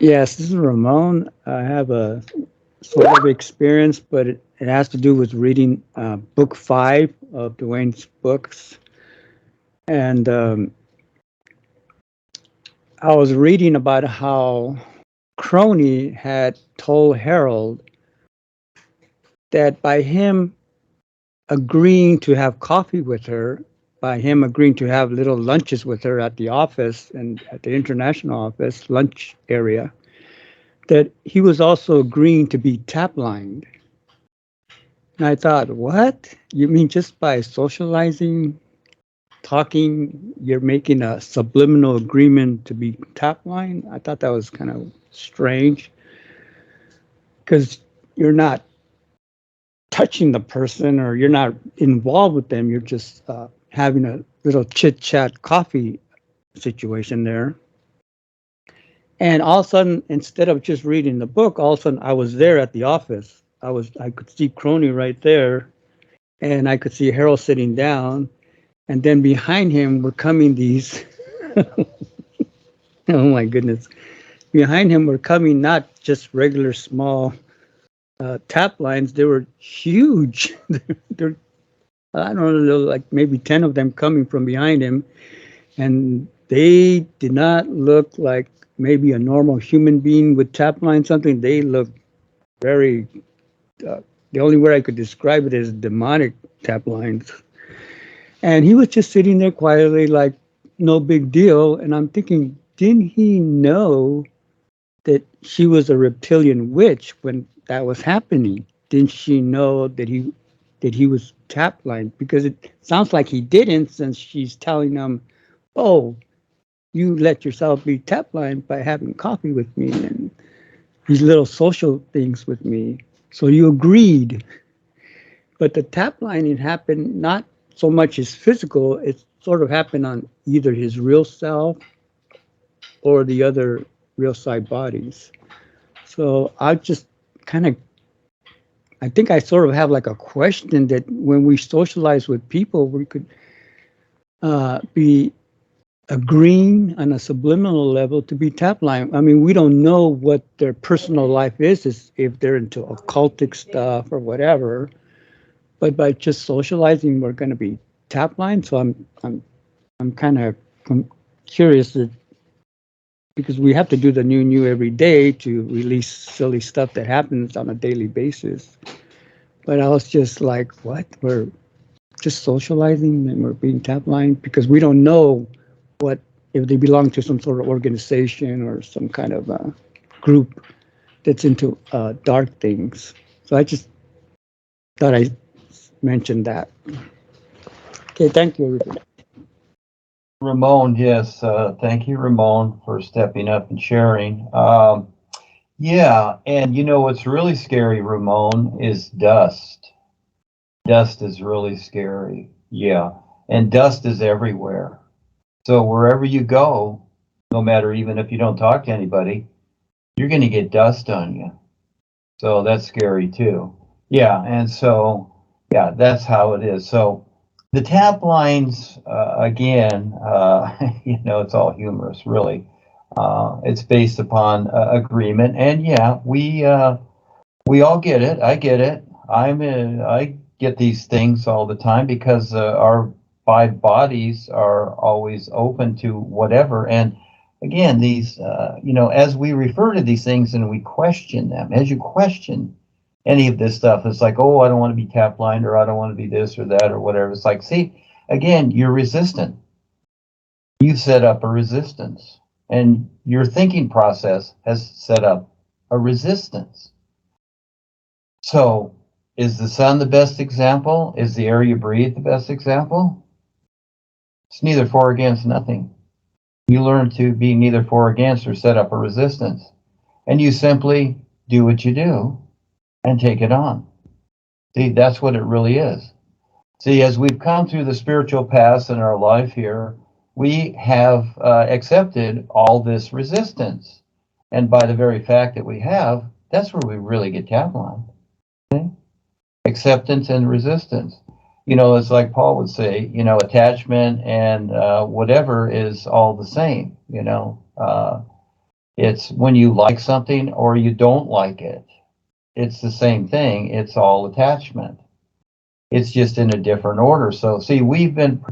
Yes, this is Ramone. I have a sort of experience, but it has to do with reading book five of Duane's books. And I was reading about how Crony had told Harold that by him agreeing to have coffee with her, by him agreeing to have little lunches with her at the office and at the international office lunch area, that he was also agreeing to be tap-lined. And I thought, what? You mean just by socializing, talking, you're making a subliminal agreement to be tap-lined? I thought that was kind of strange because you're not touching the person or you're not involved with them. You're just having a little chit-chat coffee situation there. And all of a sudden, instead of just reading the book, all of a sudden I was there at the office. I could see Crony right there, and I could see Harold sitting down, and then behind him were coming these. Oh my goodness! Behind him were coming not just regular small tap lines; they were huge. they're, I don't know, like maybe 10 of them coming from behind him, and they did not look like maybe a normal human being with tap line something. They looked very. The only way I could describe it is demonic tap lines. And he was just sitting there quietly, like no big deal. And I'm thinking, didn't he know that she was a reptilian witch when that was happening? Didn't she know that he was tap lined? Because it sounds like he didn't, since she's telling him, "Oh, you let yourself be tap lined by having coffee with me and these little social things with me. So you agreed." But the tap lining happened not so much his physical, it sort of happened on either his real self or the other real side bodies. So I just kind of, I think I sort of have like a question that when we socialize with people, we could be agreeing on a subliminal level to be tap line. I mean, we don't know what their personal life is if they're into occultic stuff or whatever. But by just socializing, we're going to be tap line. So I'm kind of curious that, because we have to do the new every day to release silly stuff that happens on a daily basis. But I was just like, what? We're just socializing and we're being tap line because we don't know what if they belong to some sort of organization or some kind of group that's into dark things. So I just thought I mentioned that. Okay, thank you, everybody. Ramone, yes, thank you, Ramone, for stepping up and sharing. Yeah, and you know what's really scary, Ramone, is dust. Dust is really scary. Yeah, and dust is everywhere. So wherever you go, no matter even if you don't talk to anybody, you're going to get dust on you. So that's scary too. Yeah, and so, yeah, that's how it is. So the tap lines, again, you know, it's all humorous, really. It's based upon agreement, and yeah, we all get it. I get it. I get these things all the time because our five bodies are always open to whatever. And again, these, you know, as we refer to these things and we question them, as you question any of this stuff, it's like, oh, I don't want to be tap lined, or I don't want to be this or that or whatever. It's like, see, again, you're resistant. You set up a resistance, and your thinking process has set up a resistance. So, is the sun the best example? Is the air you breathe the best example? It's neither for or against nothing. You learn to be neither for or against or set up a resistance. And you simply do what you do and take it on. See, that's what it really is. See, as we've come through the spiritual paths in our life here, we have accepted all this resistance. And by the very fact that we have, that's where we really get tap on. Okay? Acceptance and resistance. You know, it's like Paul would say, you know, attachment and whatever is all the same, you know. It's when you like something or you don't like it. It's the same thing. It's all attachment. It's just in a different order. So see, we've been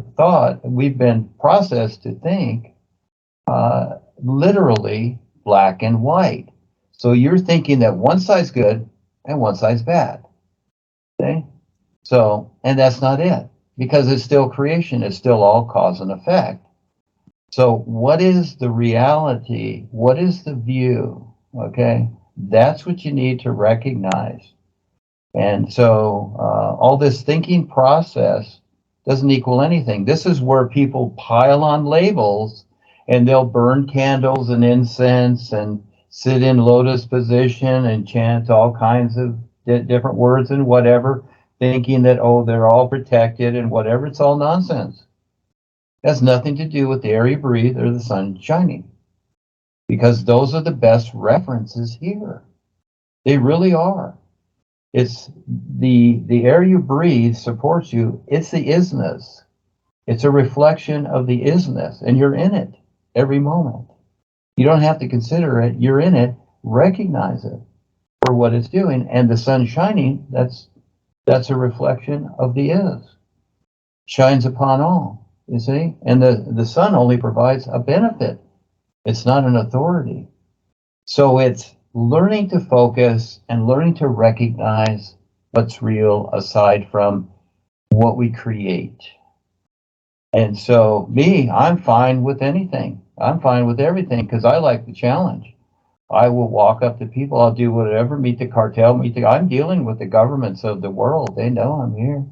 processed to think literally black and white. So you're thinking that one side's good and one side's bad. Okay? So, and that's not it, because it's still creation. It's still all cause and effect. So what is the reality? What is the view? Okay? That's what you need to recognize. And so all this thinking process doesn't equal anything. This is where people pile on labels, and they'll burn candles and incense and sit in lotus position and chant all kinds of different words and whatever, thinking that, oh, they're all protected and whatever. It's all nonsense. It has nothing to do with the air you breathe or the sun shining, because those are the best references here. They really are. It's the air you breathe supports you. It's the isness. It's a reflection of the isness, and you're in it every moment. You don't have to consider it. You're in it. Recognize it for what it's doing. And the sun shining, that's a reflection of the is. Shines upon all, you see? And the sun only provides a benefit. It's not an authority. So it's learning to focus and learning to recognize what's real aside from what we create. And so I'm fine with anything. I'm fine with everything because I like the challenge. I will walk up to people. I'll do whatever, meet the cartel, I'm dealing with the governments of the world. They know I'm here.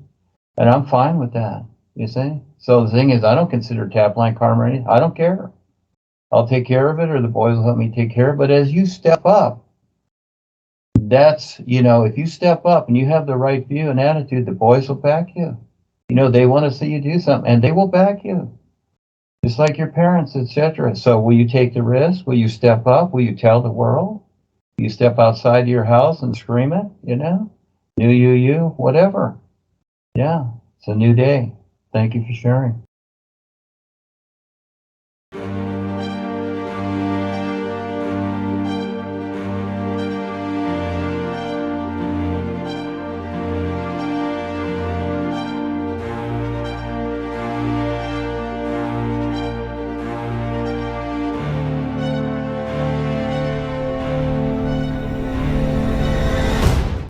And I'm fine with that, you see? So the thing is, I don't consider Taplining karma or anything. I don't care. I'll take care of it, or the boys will help me take care of it. But as you step up, if you step up and you have the right view and attitude, the boys will back you. They want to see you do something, and they will back you. Just like your parents, etc. So will you take the risk? Will you step up? Will you tell the world? Will you step outside your house and scream it, NUUU, whatever. Yeah, it's a new day. Thank you for sharing.